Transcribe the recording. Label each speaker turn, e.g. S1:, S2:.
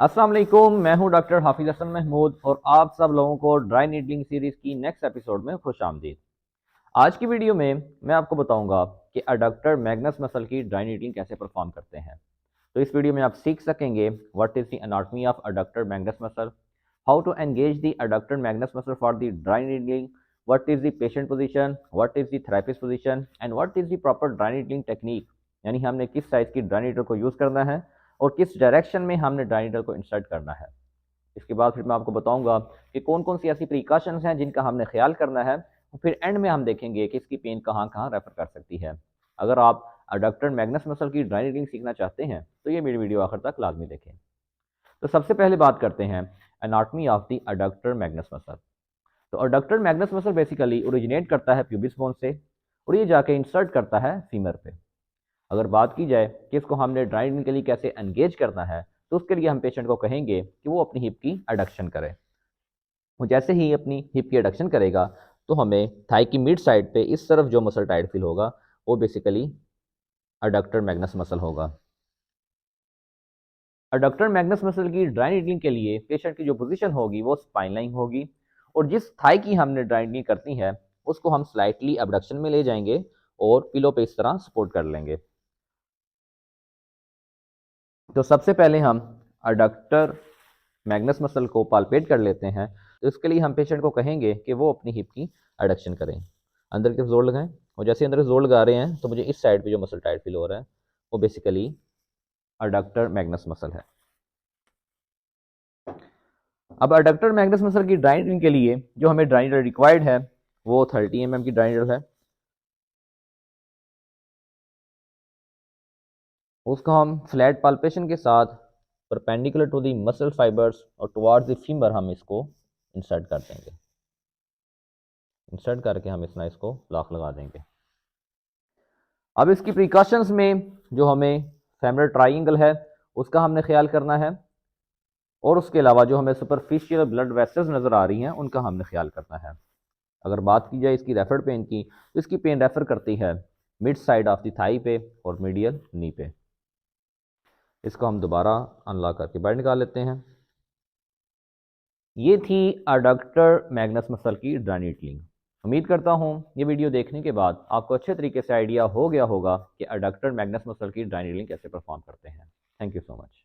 S1: अस्सलाम वालेकुम, मैं हूं डॉक्टर हाफिज हसन महमूद और आप सब लोगों को ड्राई नीडलिंग सीरीज़ की नेक्स्ट एपिसोड में खुश आमदीद। आज की वीडियो में मैं आपको बताऊंगा कि अडक्टर मैग्नस मसल की ड्राई नीडलिंग कैसे परफॉर्म करते हैं। तो इस वीडियो में आप सीख सकेंगे what is the anatomy of adductor magnus muscle, how to engage the adductor magnus muscle for the dry needling, what is the patient position, what is the therapist position and what is the proper dry needling technique, यानी हमने किस size की dry needle को use करना है और किस direction में हमने ड्राई नीडल को इंसर्ट करना है। इसके बाद फिर मैं आपको बताऊंगा कि कौन कौन सी ऐसी प्रिकॉशंस हैं जिनका हमने ख्याल करना है और फिर एंड में हम देखेंगे कि इसकी पेन कहाँ कहाँ रेफर कर सकती है। अगर आप अडक्टर मैग्नस मसल की ड्राई नीडलिंग सीखना चाहते हैं तो ये मेरी वीडियो आखिर तक लाजमी देखें। तो सबसे पहले बात करते हैं anatomy of the adductor magnus muscle. तो adductor magnus muscle basically originate करता है प्यूबिस बोन से और ये जाके इंसर्ट करता है फीमर पे। अगर बात की जाए कि इसको हमने ड्राई नीडलिंग के लिए कैसे एंगेज करना है तो उसके लिए हम पेशेंट को कहेंगे कि वो अपनी हिप की एडक्शन करे। वो जैसे ही अपनी हिप की एडक्शन करेगा तो हमें थाई की मिड साइड पे इस तरफ जो मसल टाइट फील होगा वो बेसिकली अडक्टर मैग्नस मसल होगा। अडक्टर मैग्नस मसल की ड्राई नीडलिंग के लिए पेशेंट की जो पोजीशन होगी वो स्पाइन लाइन होगी और जिस थाई की हमने ड्राई नीडलिंग करनी है उसको हम स्लाइटली अबडक्शन में ले जाएंगे और पिलो पे इस तरह सपोर्ट कर लेंगे। तो सबसे पहले हम अडक्टर मैग्नस मसल को पालपेट कर लेते हैं। तो इसके लिए हम पेशेंट को कहेंगे कि वो अपनी हिप की एडक्शन करें, अंदर की तरफ जोर लगाएं और जैसे अंदर जोर लगा रहे हैं तो मुझे इस साइड पे जो मसल टाइट फील हो रहा है वो बेसिकली अडक्टर मैग्नस मसल है। अब अडक्टर मैग्नस मसल की ड्राई नीडलिंग के लिए जो हमें ड्राई नीडल रिक्वायर्ड है वो 30 mm की ड्राई नीडल है। उसको हम फ्लैट पाल्पेशन के साथ perpendicular to the muscle fibres और टुवार्ड्स द फीमर हम इसको इंसर्ट कर देंगे। इंसर्ट करके हम इतना इसको लॉक लगा देंगे। अब इसकी प्रिकॉशंस में जो हमें फेमरल ट्राइंगल है उसका हमने ख्याल करना है और उसके अलावा जो हमें सुपरफिशियल ब्लड वेसल्स नज़र आ रही हैं उनका हमने ख्याल करना है। अगर बात की जाए इसकी रेफर्ड पेन की तो इसकी पेन रेफर करती है mid side of the thigh पे और मीडियल नी पे। इसको हम दोबारा अनलॉक करके बाहर निकाल लेते हैं। ये थी अडक्टर मैग्नस मसल की ड्राई नीडलिंग। उम्मीद करता हूँ ये वीडियो देखने के बाद आपको अच्छे तरीके से आइडिया हो गया होगा कि अडक्टर मैग्नस मसल की ड्राई नीडलिंग कैसे परफॉर्म करते हैं। Thank you so much.